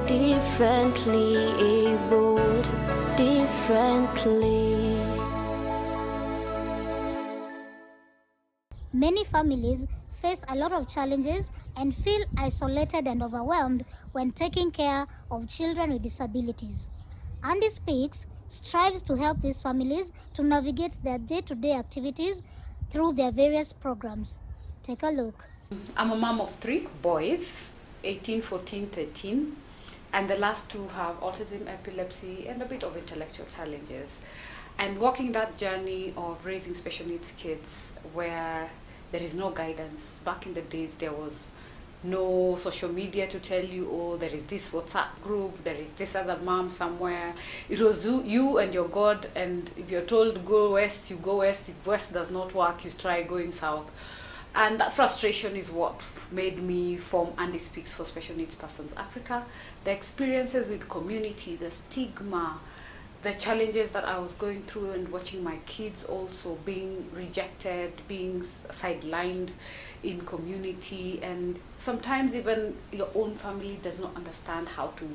differently abled, differently. Many families face a lot of challenges and feel isolated and overwhelmed when taking care of children with disabilities. Andy Speaks strives to help these families to navigate their day-to-day activities through their various programs. Take a look. I'm a mom of 3 boys, 18, 14, 13, and the last 2 have autism, epilepsy, and a bit of intellectual challenges. And walking that journey of raising special needs kids where there is no guidance. Back in the days, there was no social media to tell you, oh, there is this WhatsApp group, there is this other mom somewhere. It was you and your God, and if you're told go west, you go west. If west does not work, you try going south. And that frustration is what made me form Andy Speaks for Special Needs Persons Africa. The experiences with community, the stigma, the challenges that I was going through, and watching my kids also being rejected, being sidelined in community, and sometimes even your own family does not understand how to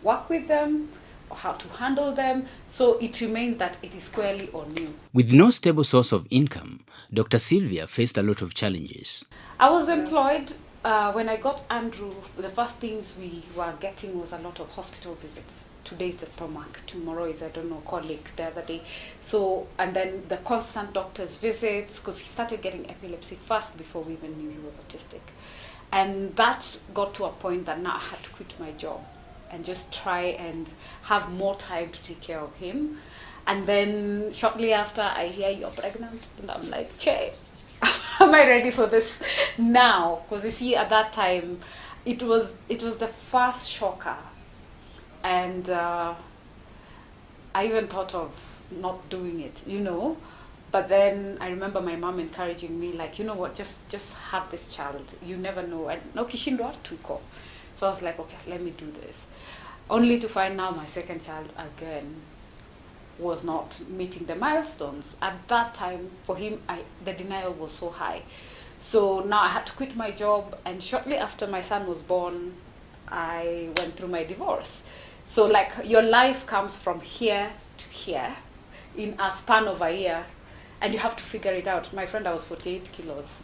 work with them or how to handle them, so it remains that it is squarely on you. With no stable source of income, Dr. Sylvia faced a lot of challenges. I was employed. When I got Andrew, the first things we were getting was a lot of hospital visits. Today is the stomach, tomorrow is, I don't know, colic, the other day. So, and then the constant doctor's visits, because he started getting epilepsy first before we even knew he was autistic. And that got to a point that now I had to quit my job and just try and have more time to take care of him. And then shortly after, I hear you're pregnant, and I'm like, Che, am I ready for this now? Because you see, at that time, it was the first shocker. And I even thought of not doing it, you know. But then I remember my mom encouraging me, like, you know what, just have this child. You never know. And no kishindwa tuko. So I was like, okay, let me do this. Only to find now my second child again was not meeting the milestones. At that time, for him, the denial was so high. So now I had to quit my job. And shortly after my son was born, I went through my divorce. So like your life comes from here to here in a span of a year, and you have to figure it out. My friend, I was 48 kilos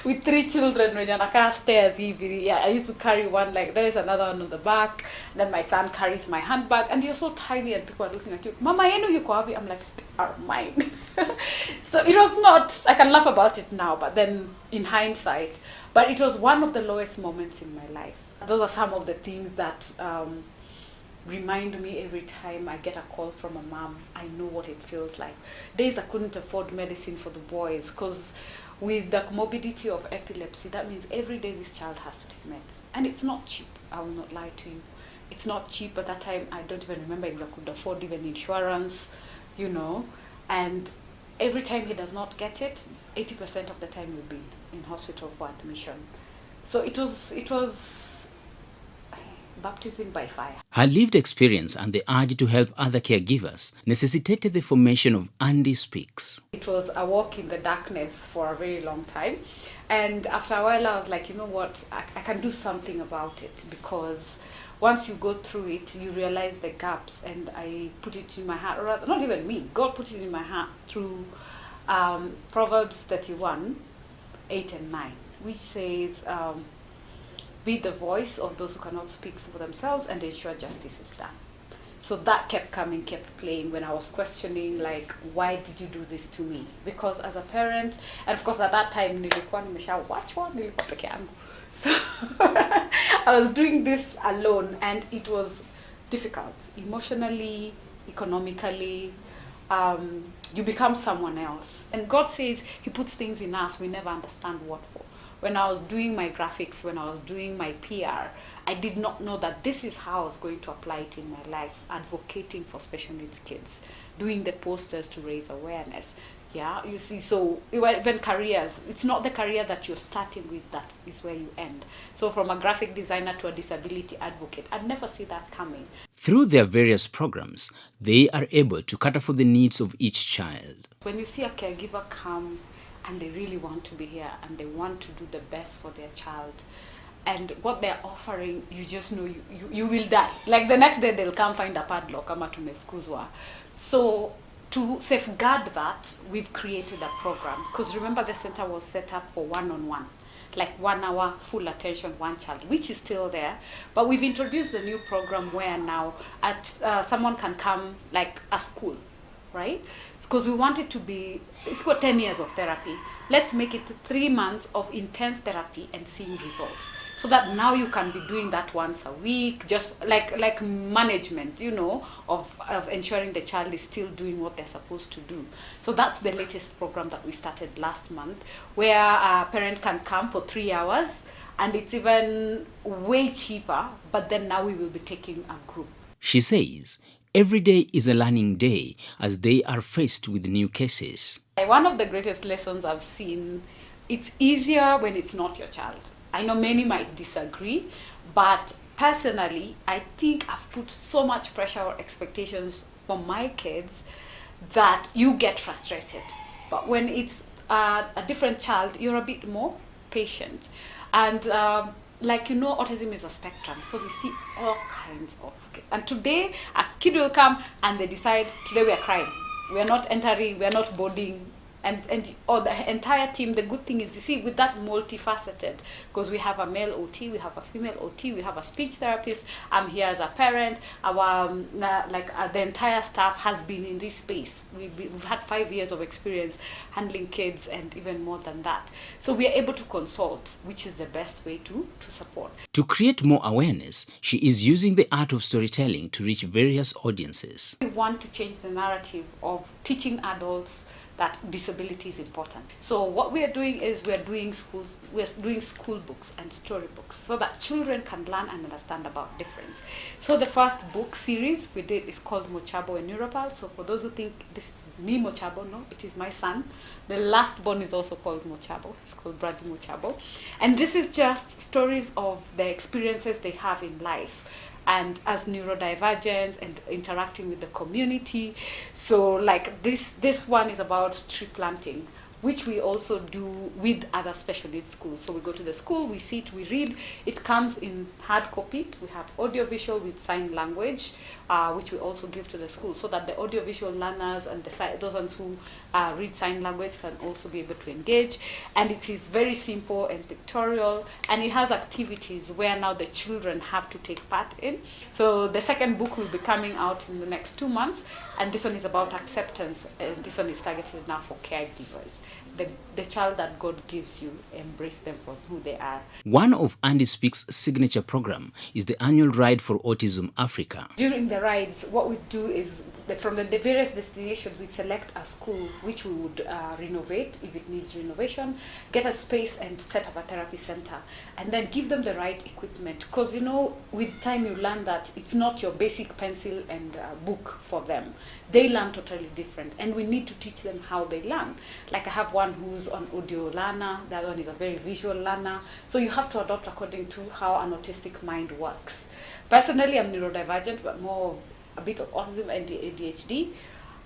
with 3 children. When you're on stairs, yeah, I used to carry one like this, another one on the back. Then my son carries my handbag, and you're so tiny, and people are looking at you. Mama, yenu yuko wapi? I'm like, are mine. So it was not. I can laugh about it now, but then in hindsight, but it was one of the lowest moments in my life. Those are some of the things that remind me every time I get a call from a mom. I know what it feels like. Days I couldn't afford medicine for the boys, because with the morbidity of epilepsy, that means every day this child has to take meds. And it's not cheap, I will not lie to you. It's not cheap. At that time, I don't even remember if I could afford even insurance, you know. And every time he does not get it, 80% of the time will be in hospital for admission. So it was baptism by fire. Her lived experience and the urge to help other caregivers necessitated the formation of Andy Speaks. It was a walk in the darkness for a very long time. And after a while, I was like, you know what, I can do something about it, because once you go through it, you realize the gaps. And I put it in my heart, or rather, not even me, God put it in my heart through Proverbs 31, 8 and 9, which says, be the voice of those who cannot speak for themselves and ensure justice is done. So that kept coming, kept playing when I was questioning, like, why did you do this to me? Because as a parent, and of course at that time, nilikuwa nimesha watch one, nilikuwa peke yangu. So I was doing this alone, and it was difficult, emotionally, economically. You become someone else. And God says he puts things in us we never understand what for. When I was doing my graphics, when I was doing my PR, I did not know that this is how I was going to apply it in my life, advocating for special needs kids, doing the posters to raise awareness. Yeah, you see, so even careers, it's not the career that you're starting with that is where you end. So from a graphic designer to a disability advocate, I'd never see that coming. Through their various programs, they are able to cater for the needs of each child. When you see a caregiver come and they really want to be here and they want to do the best for their child, and what they're offering, you just know you will die. Like the next day they'll come find a padlock kama tumefukuzwa. So to safeguard that, we've created a program, because remember the center was set up for one-on-one, like 1 hour full attention, one child, which is still there. But we've introduced the new program where now someone can come like a school, right? Because we want it to be, it's got 10 years of therapy. Let's make it 3 months of intense therapy and seeing results. So that now you can be doing that once a week, just like management, you know, of ensuring the child is still doing what they're supposed to do. So that's the latest program that we started last month, where a parent can come for 3 hours, and it's even way cheaper, but then now we will be taking a group. She says every day is a learning day as they are faced with new cases. One of the greatest lessons I've seen, it's easier when it's not your child. I know many might disagree, but personally, I think I've put so much pressure or expectations for my kids that you get frustrated. But when it's a different child, you're a bit more patient. And like, you know, autism is a spectrum, so we see all kinds of kids. And today, a kid will come and they decide, today we are crying. We are not entering, we are not boarding. And the entire team, the good thing is, you see, with that multifaceted, because we have a male OT, we have a female OT, we have a speech therapist, I'm here as a parent, the entire staff has been in this space. We've had 5 years of experience handling kids and even more than that. So we are able to consult, which is the best way to support. To create more awareness, she is using the art of storytelling to reach various audiences. We want to change the narrative of teaching adults that disability is important. So what we are doing is we're doing school books and storybooks so that children can learn and understand about difference. So the first book series we did is called Mochabo and Neuropal. So for those who think this is me Mochabo, no, it is my son. The last born is also called Mochabo. It's called Bradley Mochabo. And this is just stories of the experiences they have in life, and as neurodivergents and interacting with the community. So like this one is about tree planting, which we also do with other special needs schools. So we go to the school, we sit, we read. It comes in hard copy. We have audiovisual with sign language, which we also give to the school, so that the audiovisual learners and those ones who read sign language can also be able to engage. And it is very simple and pictorial, and it has activities where now the children have to take part in. So the second book will be coming out in the next 2 months, and this one is about acceptance, and this one is targeted now for caregivers. The child that God gives you, embrace them for who they are. One of Andy Speak's signature program is the annual Ride for Autism Africa. During the rides, what we do is from the various destinations, we select a school which we would renovate if it needs renovation, get a space and set up a therapy center, and then give them the right equipment. Because, you know, with time you learn that it's not your basic pencil and book for them. They learn totally different, and we need to teach them how they learn. Like I have one who's an audio learner, the other one is a very visual learner. So you have to adopt according to how an autistic mind works. Personally, I'm neurodivergent, but more a bit of autism and ADHD.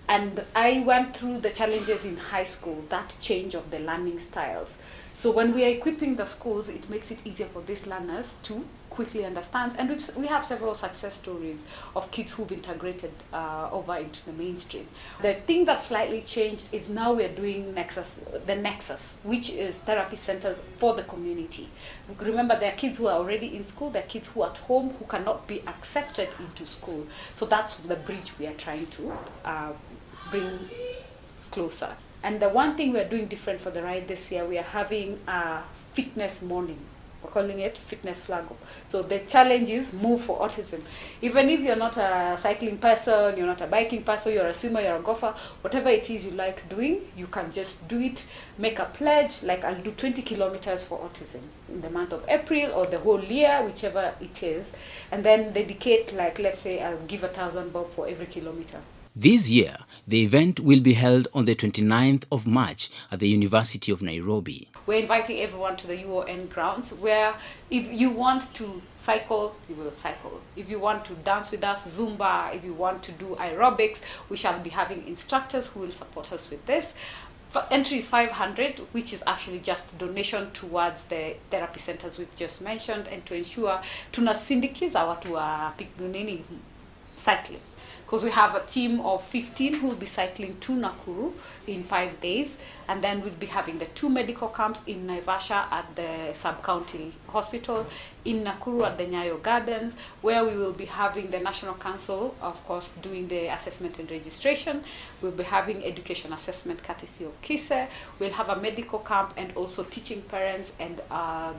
And I went through the challenges in high school, that change of the learning styles. So when we are equipping the schools, it makes it easier for these learners to quickly understand. And we have several success stories of kids who've integrated over into the mainstream. The thing that slightly changed is now we're doing the Nexus, which is therapy centers for the community. Remember, there are kids who are already in school, there are kids who are at home who cannot be accepted into school. So that's the bridge we are trying to bring closer. And the one thing we're doing different for the ride this year, we are having a fitness morning. We're calling it Fitness Flag Up. So the challenge is Move for Autism. Even if you're not a cycling person, you're not a biking person, you're a swimmer, you're a golfer, whatever it is you like doing, you can just do it. Make a pledge, like I'll do 20 kilometers for autism in the month of April or the whole year, whichever it is. And then dedicate, like, let's say I'll give 1,000 bob for every kilometer. This year, the event will be held on the 29th of March at the University of Nairobi. We're inviting everyone to the UON grounds, where if you want to cycle, you will cycle. If you want to dance with us, Zumba, if you want to do aerobics, we shall be having instructors who will support us with this. Entry is 500, which is actually just donation towards the therapy centers we've just mentioned, and to ensure tunasindikiza watu wa cycling, because we have a team of 15 who will be cycling to Nakuru in 5 days, and then we'll be having the 2 medical camps in Naivasha at the sub-county hospital, in Nakuru at the Nyayo Gardens, where we will be having the National Council, of course, doing the assessment and registration. We'll be having education assessment courtesy of KISE. We'll have a medical camp and also teaching parents and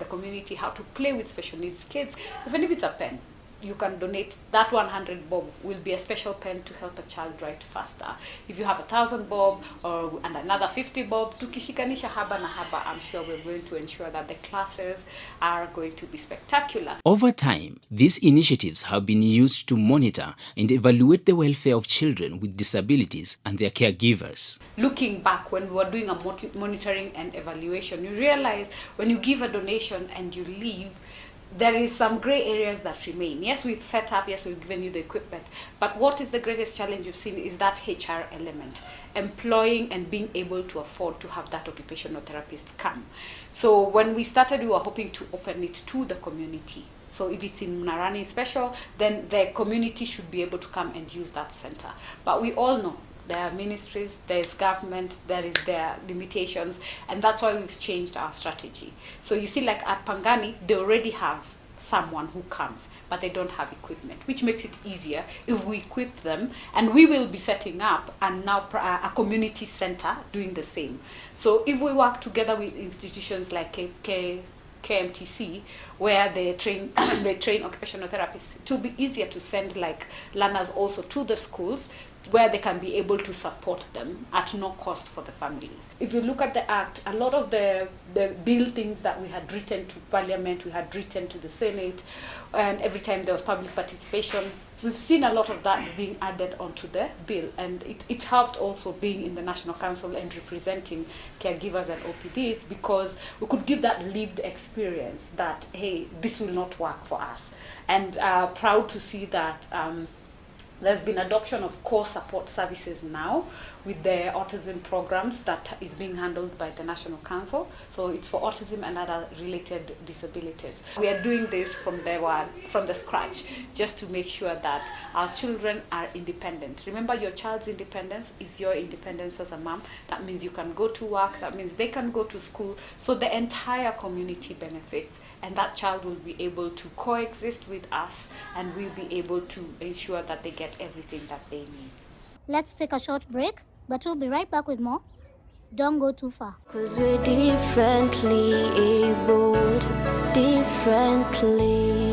the community how to play with special needs kids, even if it's a pen. You can donate. That 100 bob will be a special pen to help a child write faster. If you have 1,000 bob and another 50 bob, tukishikanisha haba na haba, I'm sure we're going to ensure that the classes are going to be spectacular. Over time, these initiatives have been used to monitor and evaluate the welfare of children with disabilities and their caregivers. Looking back, when we were doing a monitoring and evaluation, you realize when you give a donation and you leave, there is some gray areas that remain. Yes, we've set up, yes, we've given you the equipment, but what is the greatest challenge you've seen is that HR element, employing and being able to afford to have that occupational therapist come. So when we started, we were hoping to open it to the community. So if it's in Mnarani Special, then the community should be able to come and use that center. But we all know there are ministries, there's government, there is their limitations, and that's why we've changed our strategy. So you see, like at Pangani, they already have someone who comes, but they don't have equipment, which makes it easier if we equip them, and we will be setting up and now a community center doing the same. So if we work together with institutions like KMTC, where they train occupational therapists, it will be easier to send like learners also to the schools where they can be able to support them at no cost for the families. If you look at the Act, a lot of the bill things that we had written to Parliament, we had written to the Senate, and every time there was public participation, we've seen a lot of that being added onto the bill, and it helped also being in the National Council and representing caregivers and OPDs, because we could give that lived experience that, hey, this will not work for us. And proud to see that there's been adoption of core support services now with the autism programs that is being handled by the National Council. So it's for autism and other related disabilities. We are doing this from the scratch, just to make sure that our children are independent. Remember, your child's independence is your independence as a mom. That means you can go to work, that means they can go to school, so the entire community benefits, and that child will be able to coexist with us, and we'll be able to ensure that they get everything that they need. Let's take a short break, but we'll be right back with more. Don't go too far. 'Cause we're differently abled, differently.